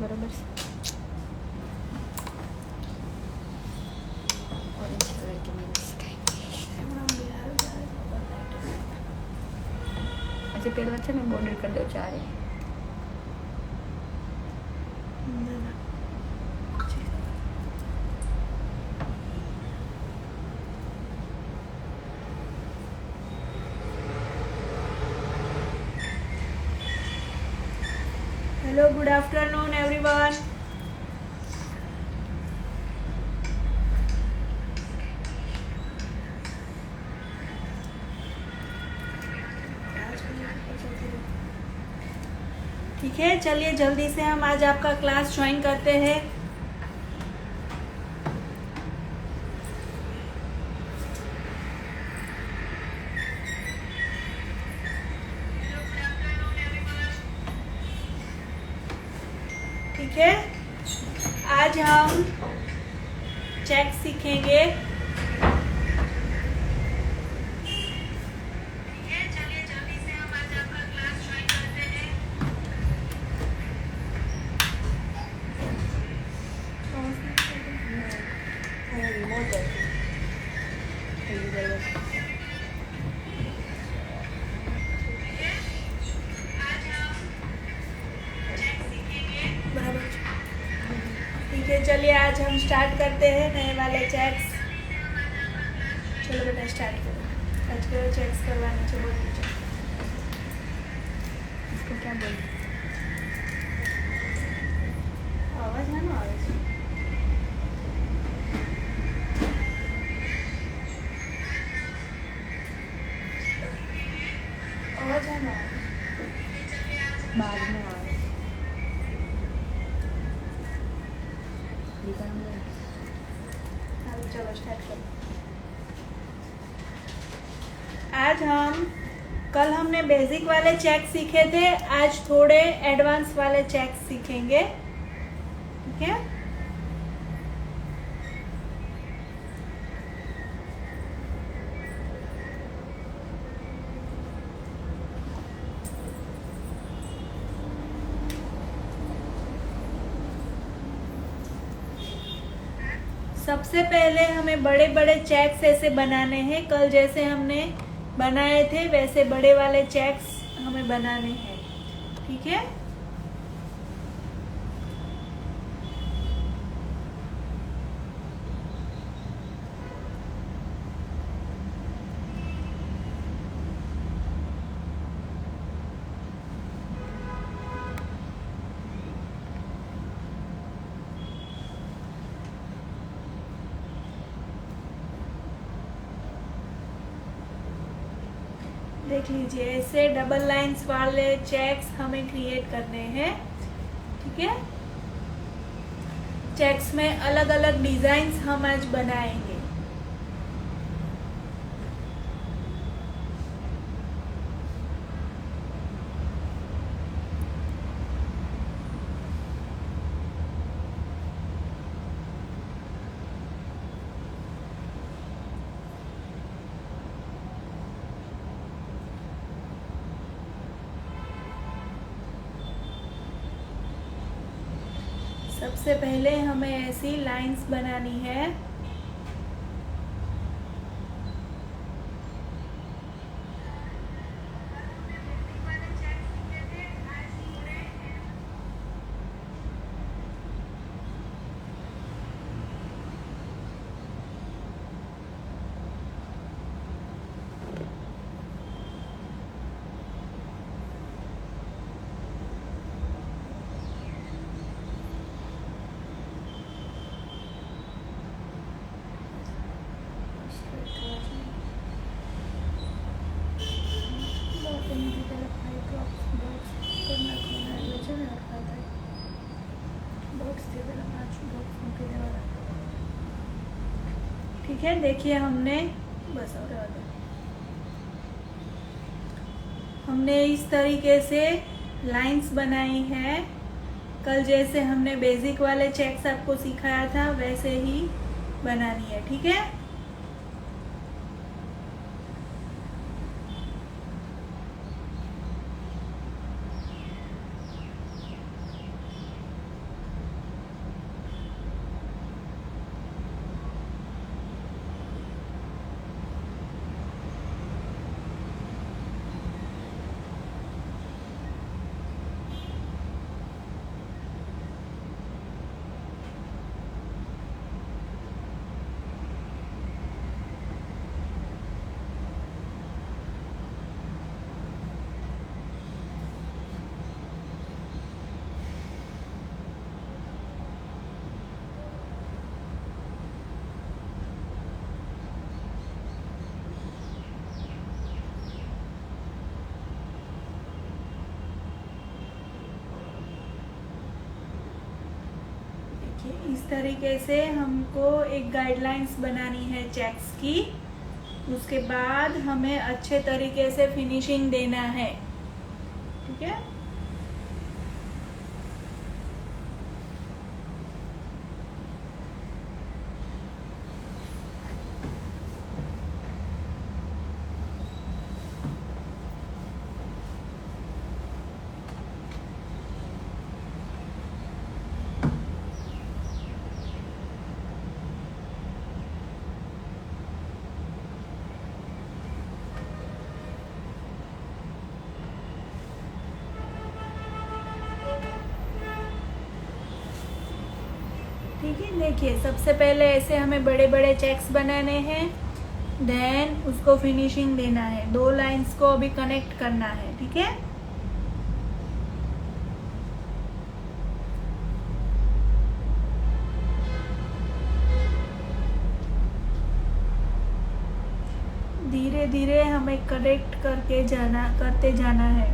बराबर से orange colour के मस्त ऐसे પહેલા છે ને બોર્ડર કરી દો ચારે Hello, good afternoon everyone. ठीक है, चलिए जल्दी से हम आज आपका क्लास ज्वाइन करते हैं। ठीक है, आज हम चेक सीखेंगे। ठीक है, चलिए आज हम स्टार्ट करते हैं नए वाले चेक्स। चलो बेटा स्टार्ट करो। आज करो चेक्स करवाने चलो। इसको क्या बोलते आवाज है ना आवाज। आवाज है ना बाद में आए चलो स्टार्ट करो। आज कल हमने बेसिक वाले चेक सीखे थे, आज थोड़े एडवांस वाले चेक सीखेंगे। ठीक है, सबसे पहले हमें बड़े बड़े चेक्स ऐसे बनाने हैं। कल जैसे हमने बनाए थे वैसे बड़े वाले चेक्स हमें बनाने हैं। ठीक है, देख लीजिए ऐसे डबल लाइंस वाले चेक्स हमें क्रिएट करने हैं। ठीक है, चेक्स में अलग अलग डिजाइन्स हम आज बनाएंगे। सबसे पहले हमें ऐसी लाइंस बनानी है। ठीक है, देखिए हमने बस हमने इस तरीके से लाइंस बनाई है। कल जैसे हमने बेसिक वाले चेक्स आपको सिखाया था वैसे ही बनानी है, ठीक है। इस तरीके से हमको एक गाइडलाइंस बनानी है चेक्स की। उसके बाद हमें अच्छे तरीके से फिनिशिंग देना है, ठीक है। ठीक है, देखिए सबसे पहले ऐसे हमें बड़े बड़े चेक्स बनाने हैं, देन उसको फिनिशिंग देना है। 2 लाइंस को अभी कनेक्ट करना है, ठीक है। धीरे धीरे हमें कनेक्ट करते जाना है।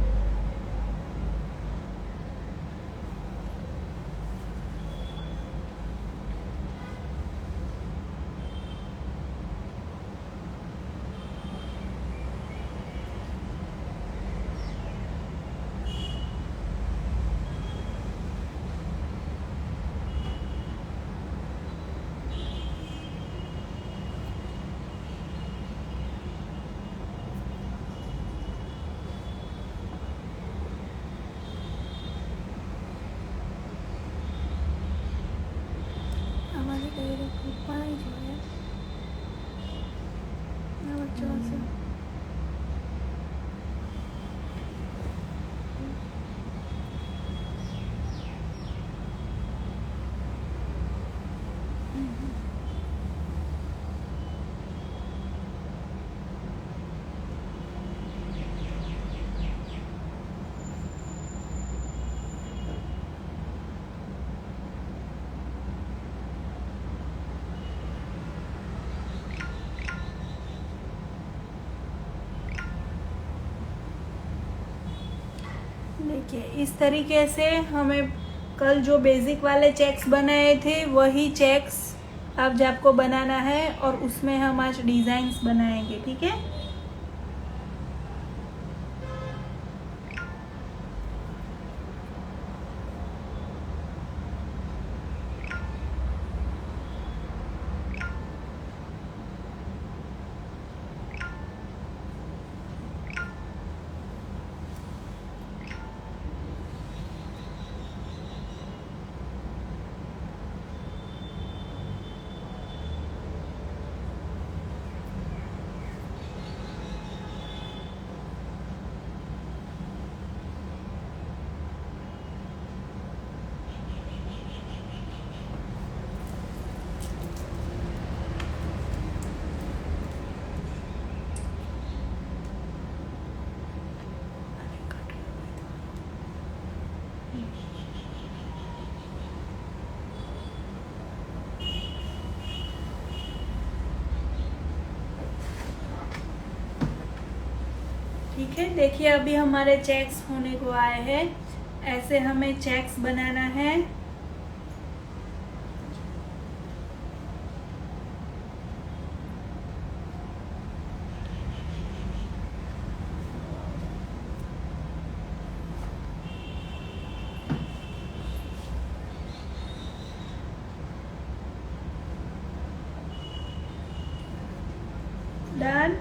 देखिए इस तरीके से हमें कल जो बेसिक वाले चेक्स बनाए थे वही चेक्स अब आपको बनाना है और उसमें हम आज डिजाइन्स बनाएंगे, ठीक है। ठीक है, देखिए अभी हमारे चेक्स होने को आए हैं। ऐसे हमें चेक्स बनाना है। डन।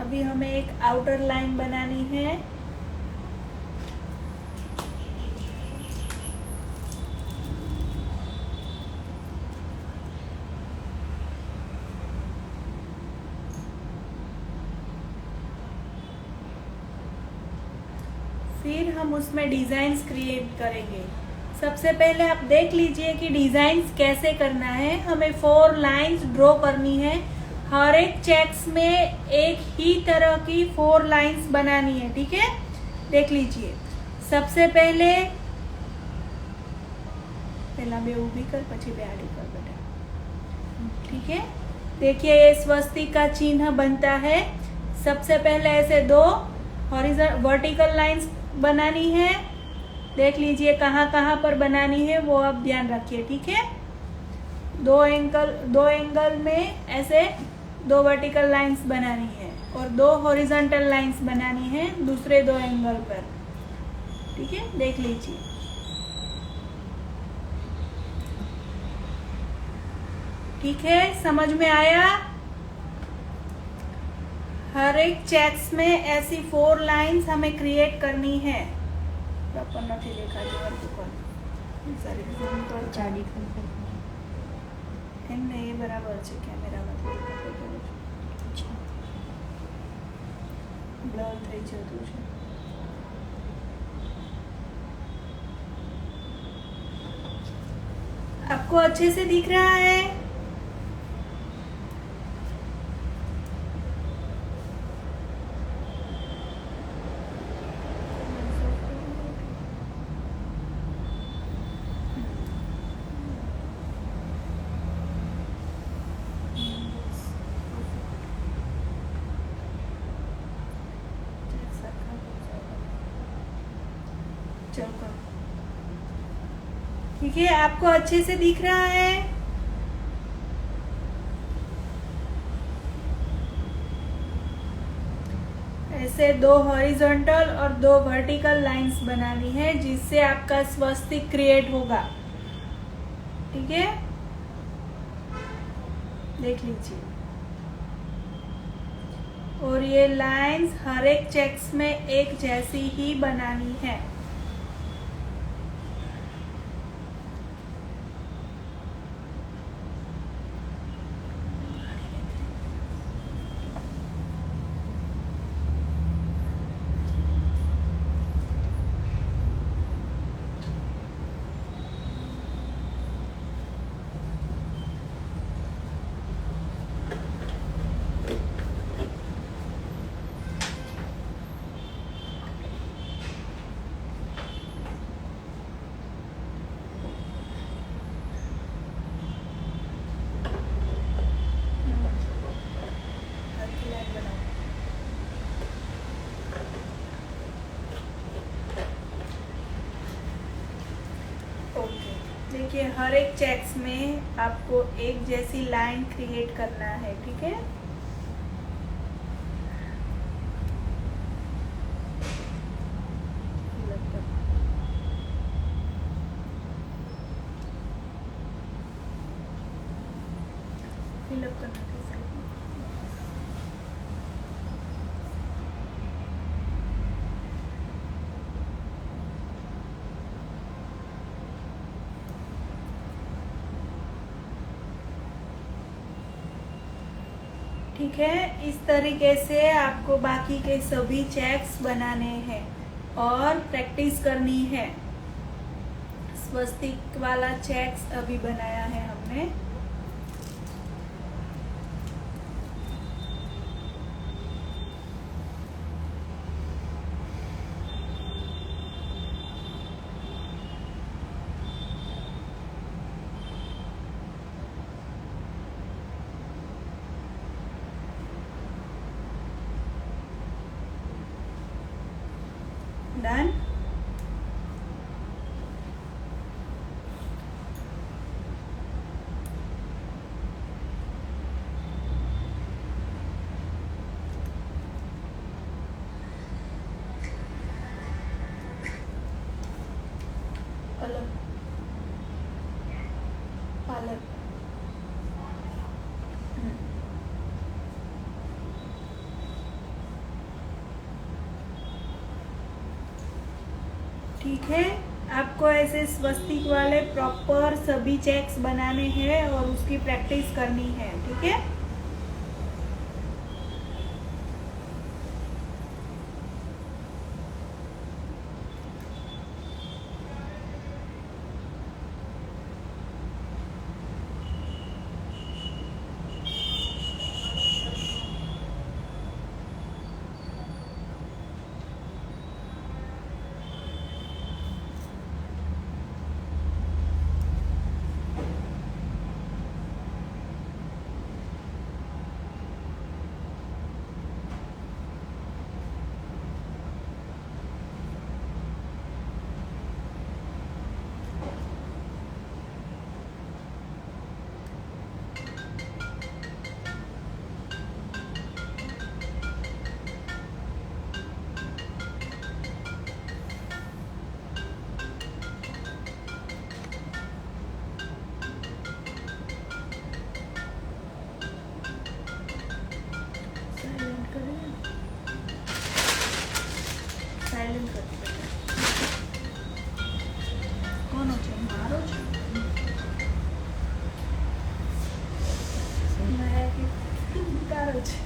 अभी हमें एक आउटर लाइन बनानी है। फिर हम उसमें डिजाइन्स क्रिएट करेंगे। सबसे पहले आप देख लीजिए कि डिजाइन्स कैसे करना है। हमें 4 लाइंस ड्रॉ करनी है। हर एक चेक्स में एक ही तरह की 4 लाइंस बनानी है, ठीक है। देख लीजिए, सबसे पहले पहला बे ऊभी कर પછી बे आड़ी कर बेटा, ठीक है। देखिए ये स्वस्तिक का चिन्ह बनता है। सबसे पहले ऐसे 2 वर्टिकल लाइंस बनानी है। देख लीजिए कहाँ कहाँ पर बनानी है वो आप ध्यान रखिए, ठीक है। 2 एंगल में ऐसे 2 वर्टिकल लाइंस बनानी है और 2 हॉरिजॉन्टल लाइंस बनानी है दूसरे 2 एंगल पर, ठीक है। देख लीजिए, ठीक है, समझ में आया। हर एक चेक्स में ऐसी 4 लाइंस हमें क्रिएट करनी है। प्रॉपर નથી દેખાતી વર્તું કોણ સારી ઝૂમ કર જાડી કર એમને એ બરાબર છે કેમેરામાંથી દેખાતું अच्छा બ્લર થઈ જતું છે। आपको अच्छे से दिख रहा है? ठीक है, आपको अच्छे से दिख रहा है? ऐसे 2 हॉरिजॉन्टल और 2 वर्टिकल लाइंस बनानी है जिससे आपका स्वस्तिक क्रिएट होगा, ठीक है। देख लीजिए, और ये लाइंस हर एक चेक्स में एक जैसी ही बनानी है। देखिए, हर एक चेक्स में आपको एक जैसी लाइन क्रिएट करना है, ठीक है। फिलअप करना कैसे? ठीक है, इस तरीके से आपको बाकी के सभी चेक्स बनाने हैं और प्रैक्टिस करनी है। स्वस्तिक वाला चेक्स अभी बनाया है हमने। डन। कॉलर। ठीक है, आपको ऐसे स्वस्तिक वाले प्रॉपर सभी चेक्स बनाने हैं और उसकी प्रैक्टिस करनी है। ठीक है, साइलेंट करें, साइलेंट कर दो। कौन हो छे मारो छे मैं कि उतारो छे।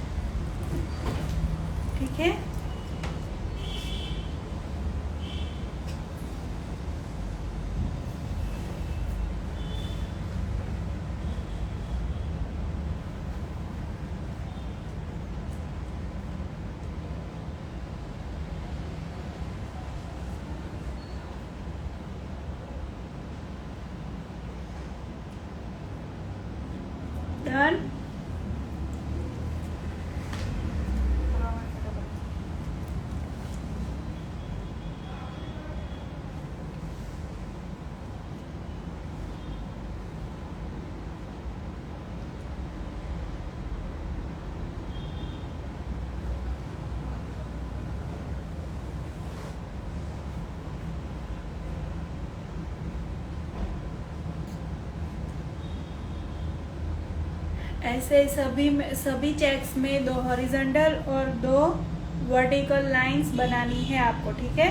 ठीक है, डन। ऐसे सभी चेक्स में 2 हॉरिजॉन्टल और 2 वर्टिकल लाइंस बनानी है आपको। ठीक है,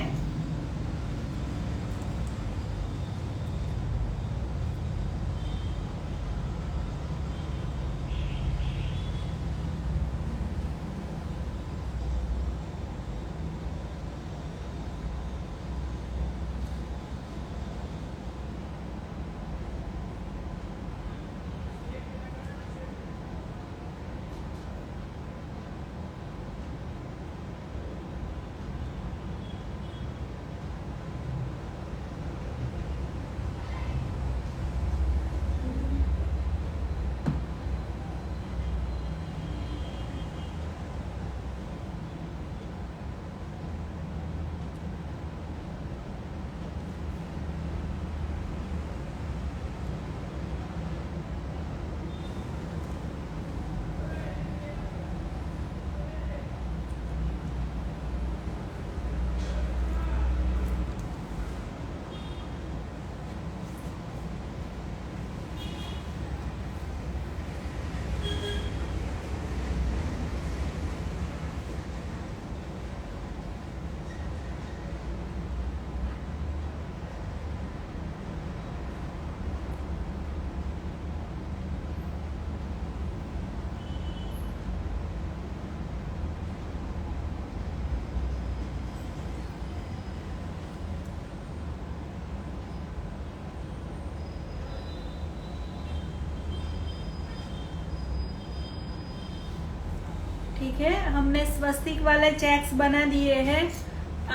ठीक है, हमने स्वस्तिक वाले चेक्स बना दिए हैं।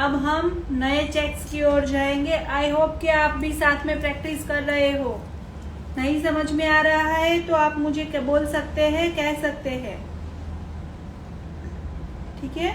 अब हम नए चेक्स की ओर जाएंगे। आई होप कि आप भी साथ में प्रैक्टिस कर रहे हो। नहीं समझ में आ रहा है तो आप मुझे क्या बोल सकते हैं, कह सकते हैं। ठीक है,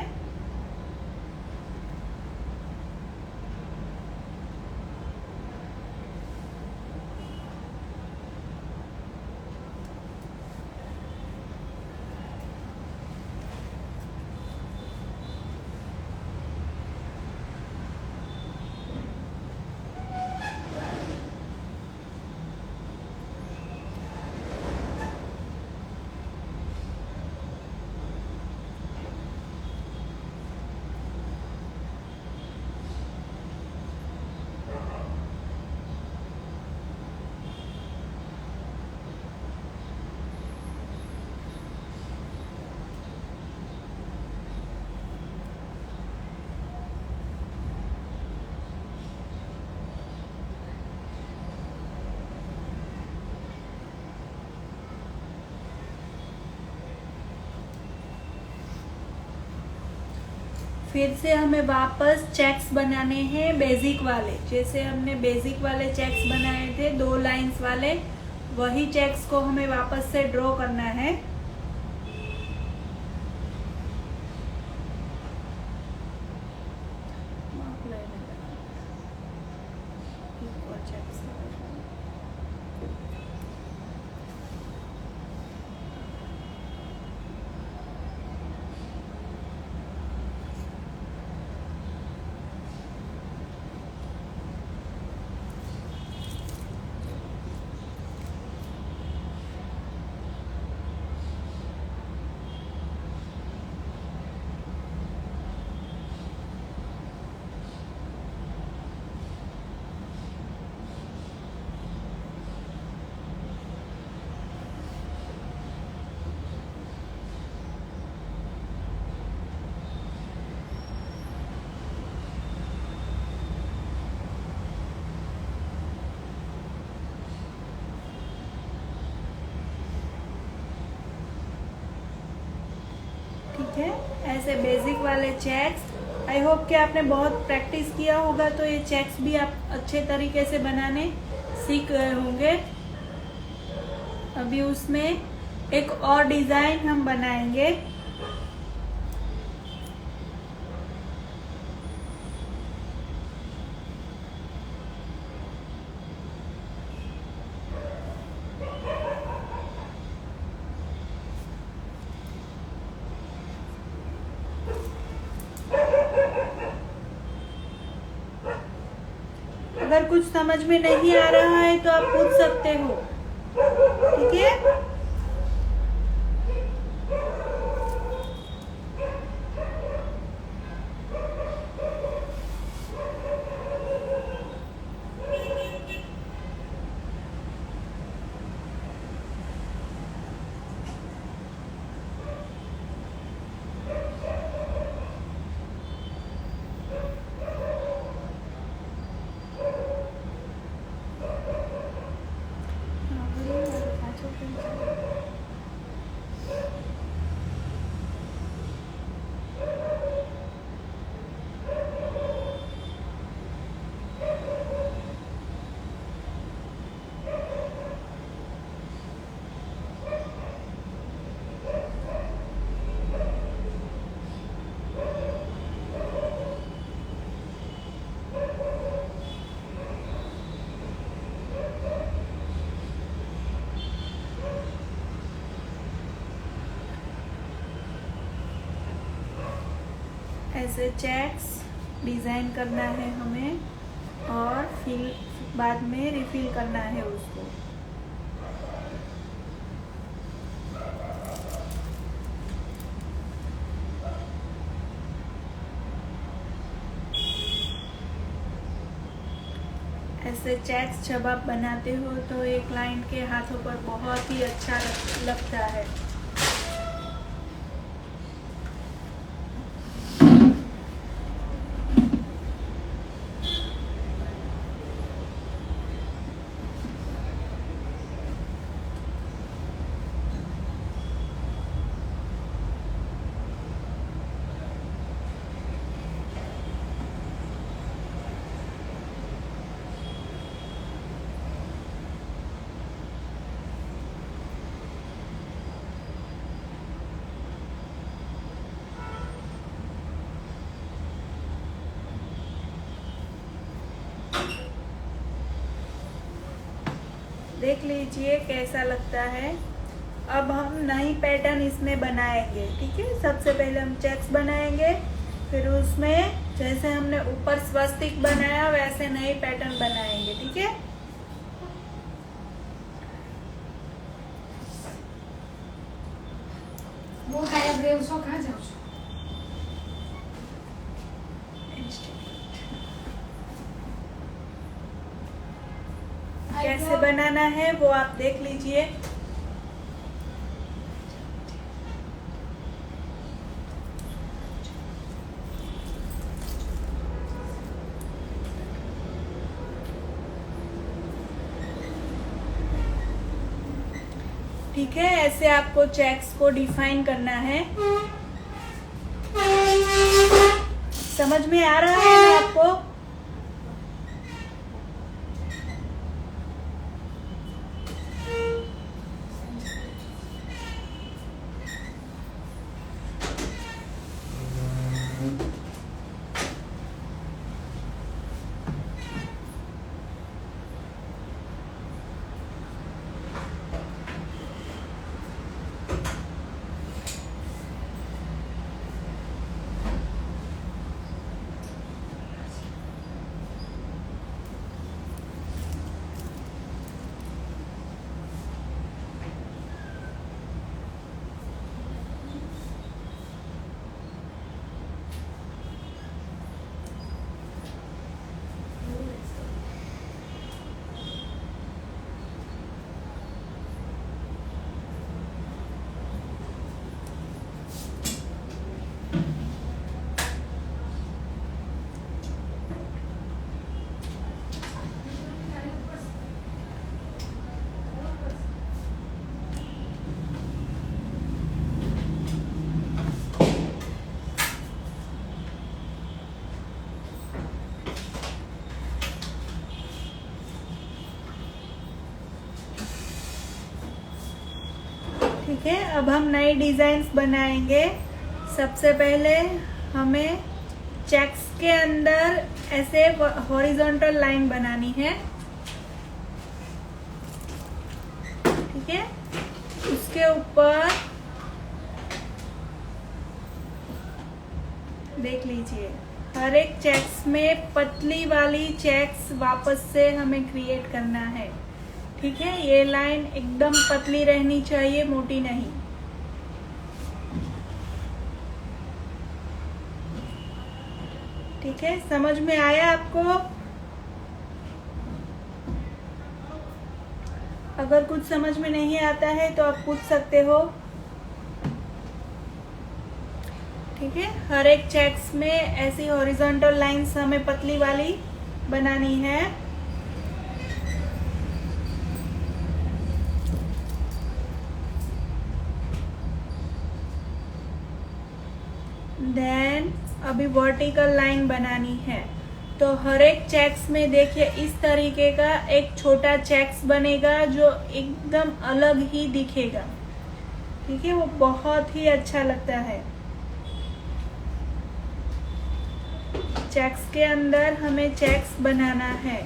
फिर से हमें वापस चेक्स बनाने हैं बेसिक वाले। जैसे हमने बेसिक वाले चेक्स बनाए थे 2 लाइंस वाले, वही चेक्स को हमें वापस से ड्रॉ करना है। ठीक है, ऐसे बेसिक वाले चेक्स। आई होप कि आपने बहुत प्रैक्टिस किया होगा, तो ये चेक्स भी आप अच्छे तरीके से बनाने सीख गए होंगे। अभी उसमें एक और डिजाइन हम बनाएंगे। अगर कुछ समझ में नहीं आ रहा है तो आप पूछ सकते हो, ठीक है। ऐसे चेक्स डिज़ाइन करना है हमें, और फिर बाद में रिफिल करना है उसको। ऐसे चेक्स जब आप बनाते हो तो एक क्लाइंट के हाथों पर बहुत ही अच्छा लगता है। देख लीजिए कैसा लगता है। अब हम नई पैटर्न इसमें बनाएंगे, ठीक है। सबसे पहले हम चेक्स बनाएंगे, फिर उसमें जैसे हमने ऊपर स्वस्तिक बनाया वैसे नई पैटर्न बनाएंगे, ठीक है। वो खाया ब्रेव सो कहाँ जाओ છો? कैसे बनाना है वो आप देख लीजिए। ठीक है, ऐसे आपको चेक्स को डिफाइन करना है। समझ में आ रहा है ना आपको? ठीक है, अब हम नई डिजाइन्स बनाएंगे। सबसे पहले हमें चेक्स के अंदर ऐसे हॉरिजॉन्टल लाइन बनानी है। ठीक है, उसके ऊपर देख लीजिए, हर एक चेक्स में पतली वाली चेक्स वापस से हमें क्रिएट करना है। ठीक है, ये लाइन एकदम पतली रहनी चाहिए, मोटी नहीं। ठीक है, समझ में आया आपको? अगर कुछ समझ में नहीं आता है तो आप पूछ सकते हो। ठीक है, हर एक चेक्स में ऐसी हॉरिजॉन्टल लाइंस हमें पतली वाली बनानी है। देन अभी वर्टिकल लाइन बनानी है। तो हर एक चेक्स में देखिए इस तरीके का एक छोटा चेक्स बनेगा जो एकदम अलग ही दिखेगा। ठीक है, वो बहुत ही अच्छा लगता है। चेक्स के अंदर हमें चेक्स बनाना है।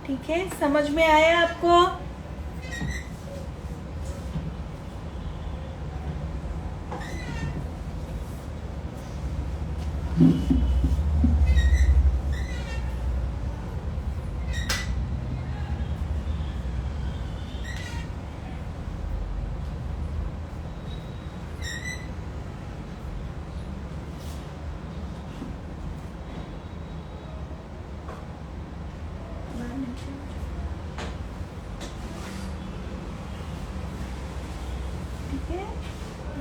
ठीक है, समझ में आया आपको?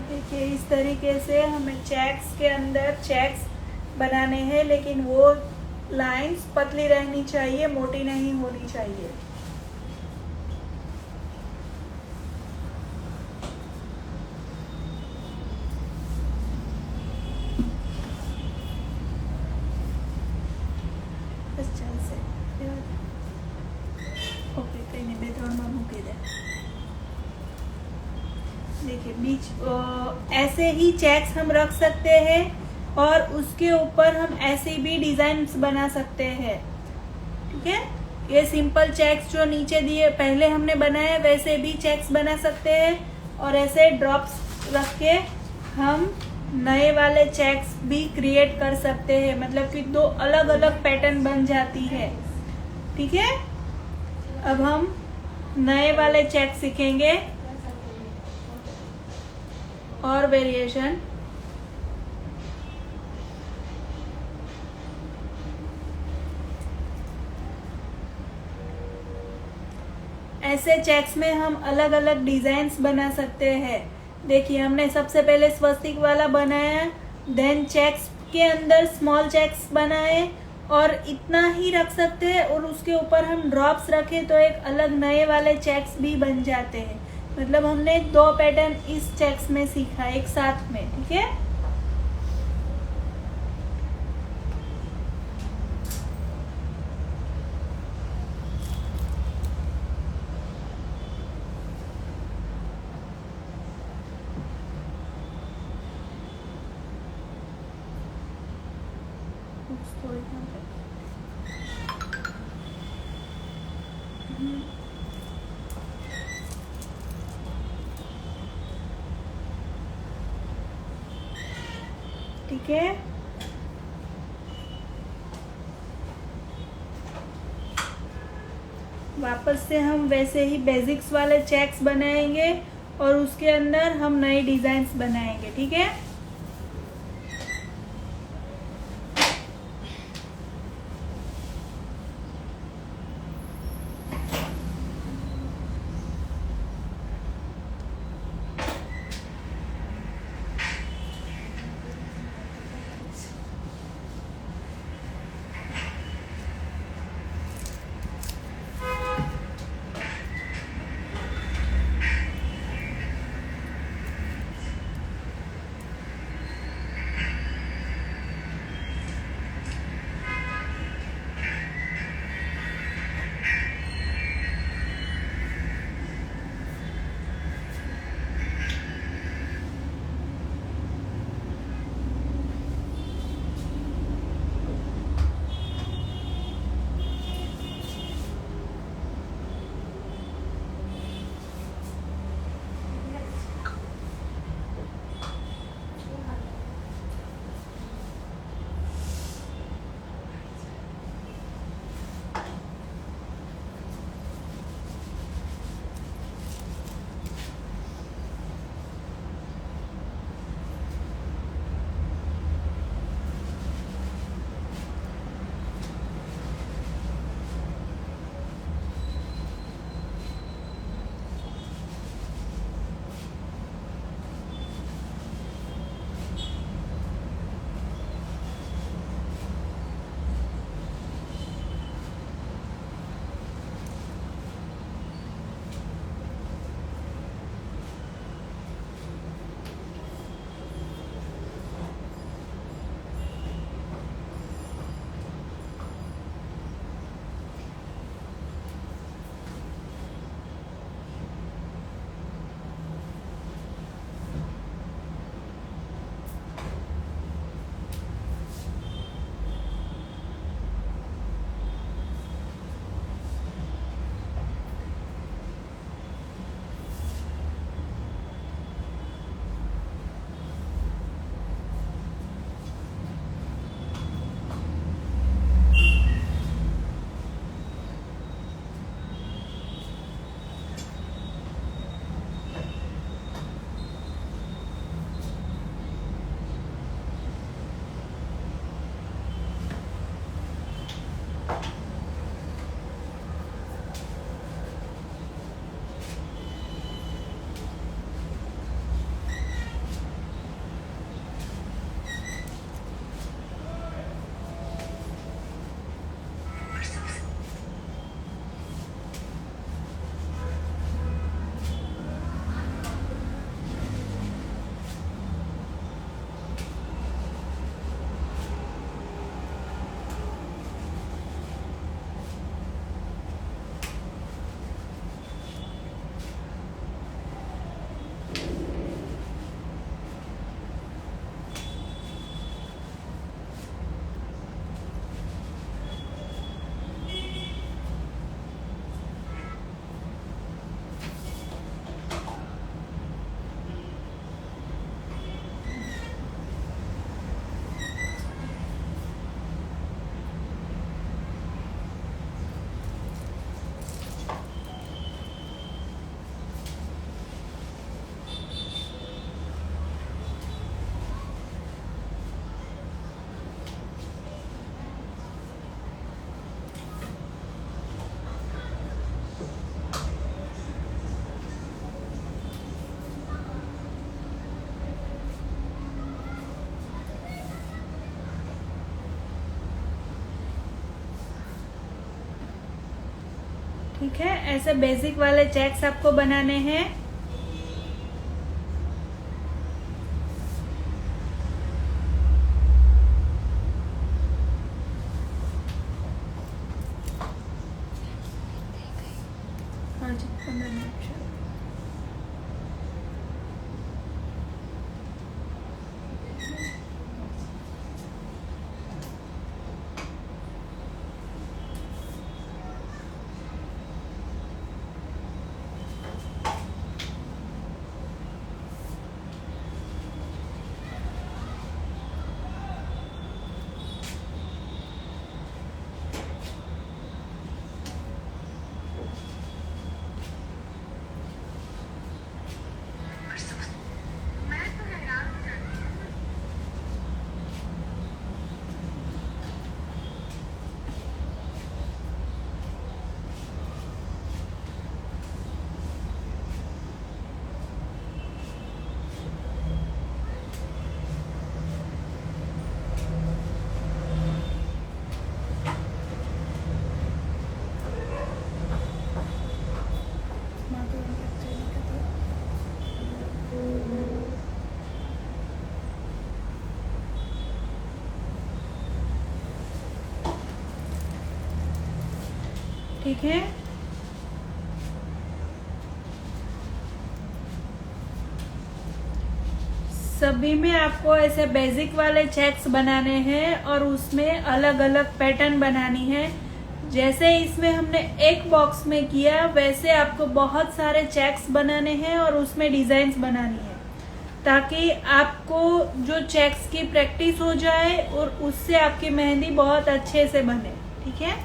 देखिए इस तरीके से हमें चेक्स के अंदर चेक्स बनाने हैं, लेकिन वो लाइंस पतली रहनी चाहिए, मोटी नहीं होनी चाहिए। बस चल से ओके, कहीं नहीं बेथोड़ में मूकी दे। देखिए बीच ऐसे ही चेक्स हम रख सकते हैं और उसके ऊपर हम ऐसे भी डिजाइन्स बना सकते हैं। ठीक है, ये सिंपल चेक्स जो नीचे दिए पहले हमने बनाया वैसे भी चेक्स बना सकते हैं और ऐसे ड्रॉप्स रख के हम नए वाले चेक्स भी क्रिएट कर सकते हैं। मतलब कि दो अलग अलग पैटर्न बन जाती है। ठीक है, अब हम नए वाले चेक सीखेंगे और वेरिएशन। ऐसे चेक्स में हम अलग अलग डिजाइन्स बना सकते हैं। देखिए हमने सबसे पहले स्वस्तिक वाला बनाया, देन चेक्स के अंदर स्मॉल चेक्स बनाए और इतना ही रख सकते हैं, और उसके ऊपर हम ड्रॉप्स रखें तो एक अलग नए वाले चेक्स भी बन जाते हैं। मतलब हमने 2 पैटर्न इस चेक्स में सीखा एक साथ में, ठीक है। ठीक है, वापस से हम वैसे ही बेसिक्स वाले चेक्स बनाएंगे और उसके अंदर हम नए डिजाइन्स बनाएंगे, ठीक है। ठीक है, ऐसे बेसिक वाले चेक्स आपको बनाने हैं। हाँ जी, 15 मिनट। ठीक है, सभी में आपको ऐसे बेसिक वाले चेक्स बनाने हैं और उसमें अलग अलग पैटर्न बनानी है। जैसे इसमें हमने एक बॉक्स में किया वैसे आपको बहुत सारे चेक्स बनाने हैं और उसमें डिजाइन्स बनानी है, ताकि आपको जो चेक्स की प्रैक्टिस हो जाए और उससे आपकी मेहंदी बहुत अच्छे से बने। ठीक है,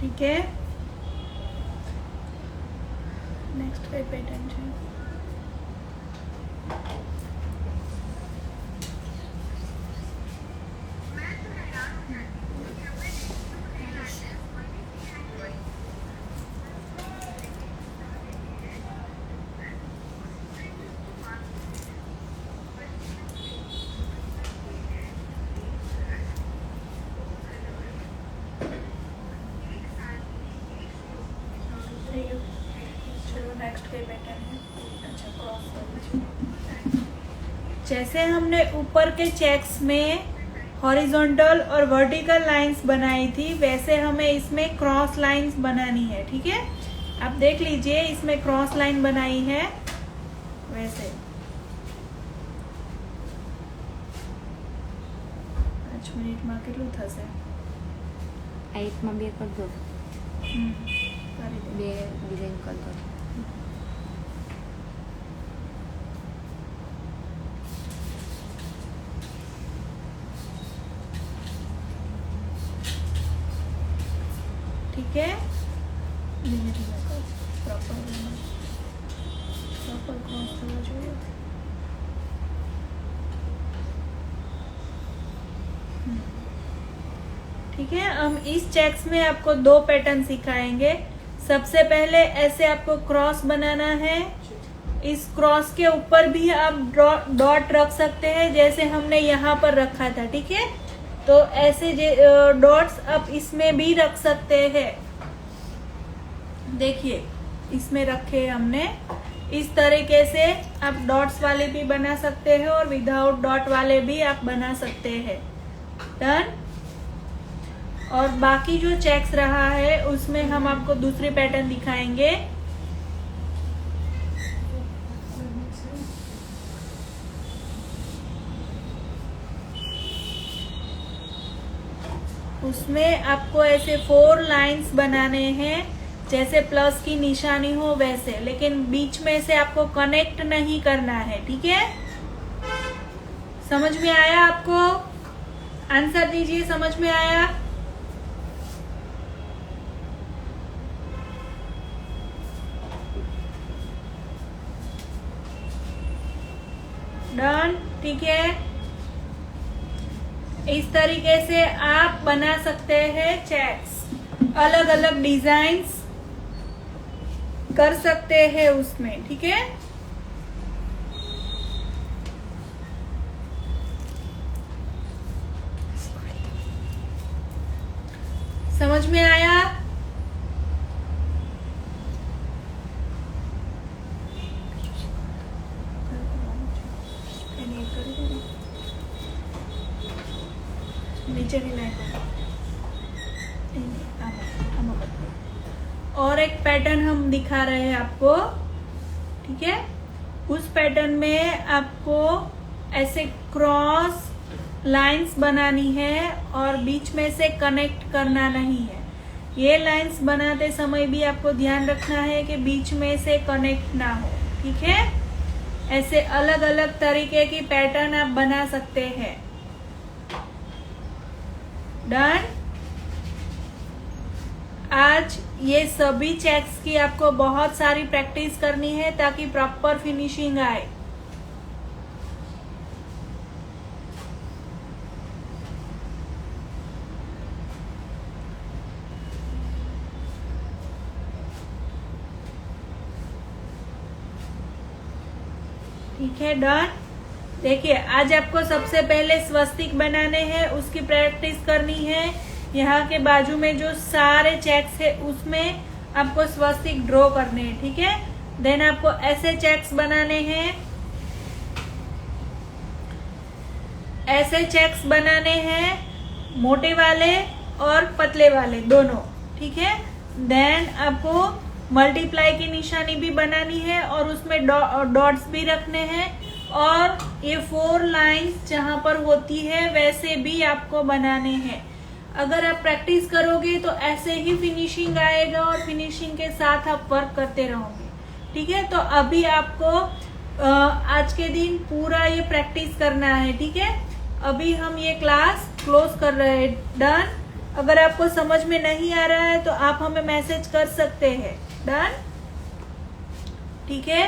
ठीक है, नेक्स्ट पे पैटर्न है। चलो नेक्स्ट पे पैटर्न है। अच्छा, क्रॉस। जैसे हमने ऊपर के चेक्स में हॉरिजॉन्टल और वर्टिकल लाइंस बनाई थी वैसे हमें इसमें क्रॉस लाइंस बनानी है। ठीक है, आप देख लीजिए इसमें क्रॉस लाइन बनाई है वैसे। 5 મિનિટમાં કેટલું થશે? 8માં 2 કરી દો, કરી દે। 2 ડિઝાઇન કરી દો। ठीक है, धीमे धीमे करो, प्रॉपर क्रॉस करना चाहिए। ठीक है, हम इस चेक्स में आपको 2 पैटर्न सिखाएंगे। सबसे पहले ऐसे आपको क्रॉस बनाना है। इस क्रॉस के ऊपर भी आप डॉट रख सकते हैं जैसे हमने यहाँ पर रखा था। ठीक है, तो ऐसे डॉट्स आप इसमें भी रख सकते हैं। देखिए इसमें रखे हमने, इस तरीके से आप डॉट्स वाले भी बना सकते हैं और विदाउट डॉट वाले भी आप बना सकते हैं। डन। और बाकी जो चेक्स रहा है उसमें हम आपको दूसरी पैटर्न दिखाएंगे। उसमें आपको ऐसे 4 लाइंस बनाने हैं, जैसे प्लस की निशानी हो वैसे, लेकिन बीच में से आपको कनेक्ट नहीं करना है, ठीक है? समझ में आया आपको? आंसर दीजिए, समझ में आया? डन, ठीक है। इस तरीके से आप बना सकते हैं चेक्स, अलग अलग डिजाइन्स कर सकते हैं उसमें, ठीक है? समझ में आया? नीचे भी नहीं। और एक पैटर्न हम दिखा रहे हैं आपको, ठीक है? उस पैटर्न में आपको ऐसे क्रॉस लाइंस बनानी है और बीच में से कनेक्ट करना नहीं है। ये लाइंस बनाते समय भी आपको ध्यान रखना है कि बीच में से कनेक्ट ना हो, ठीक है? ऐसे अलग अलग तरीके की पैटर्न आप बना सकते हैं। डन। आज ये सभी चेक्स की आपको बहुत सारी प्रैक्टिस करनी है ताकि प्रॉपर फिनिशिंग आए। ठीक है, डन। देखिए, आज आपको सबसे पहले स्वस्तिक बनाने हैं, उसकी प्रैक्टिस करनी है। यहाँ के बाजू में जो सारे चेक्स है उसमें आपको स्वस्तिक ड्रॉ करने हैं, ठीक है? देन आपको ऐसे चेक्स बनाने हैं, ऐसे चेक्स बनाने हैं, मोटे वाले और पतले वाले दोनों, ठीक है? देन आपको मल्टीप्लाई की निशानी भी बनानी है और उसमें डॉट्स भी रखने हैं, और ये 4 लाइंस जहां पर होती है वैसे भी आपको बनाने हैं। अगर आप प्रैक्टिस करोगे तो ऐसे ही फिनिशिंग आएगा और फिनिशिंग के साथ आप वर्क करते रहोगे, ठीक है? तो अभी आपको आज के दिन पूरा ये प्रैक्टिस करना है, ठीक है? अभी हम ये क्लास क्लोज कर रहे हैं। डन। अगर आपको समझ में नहीं आ रहा है तो आप हमें मैसेज कर सकते हैं। डन, ठीक है?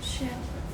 शेयर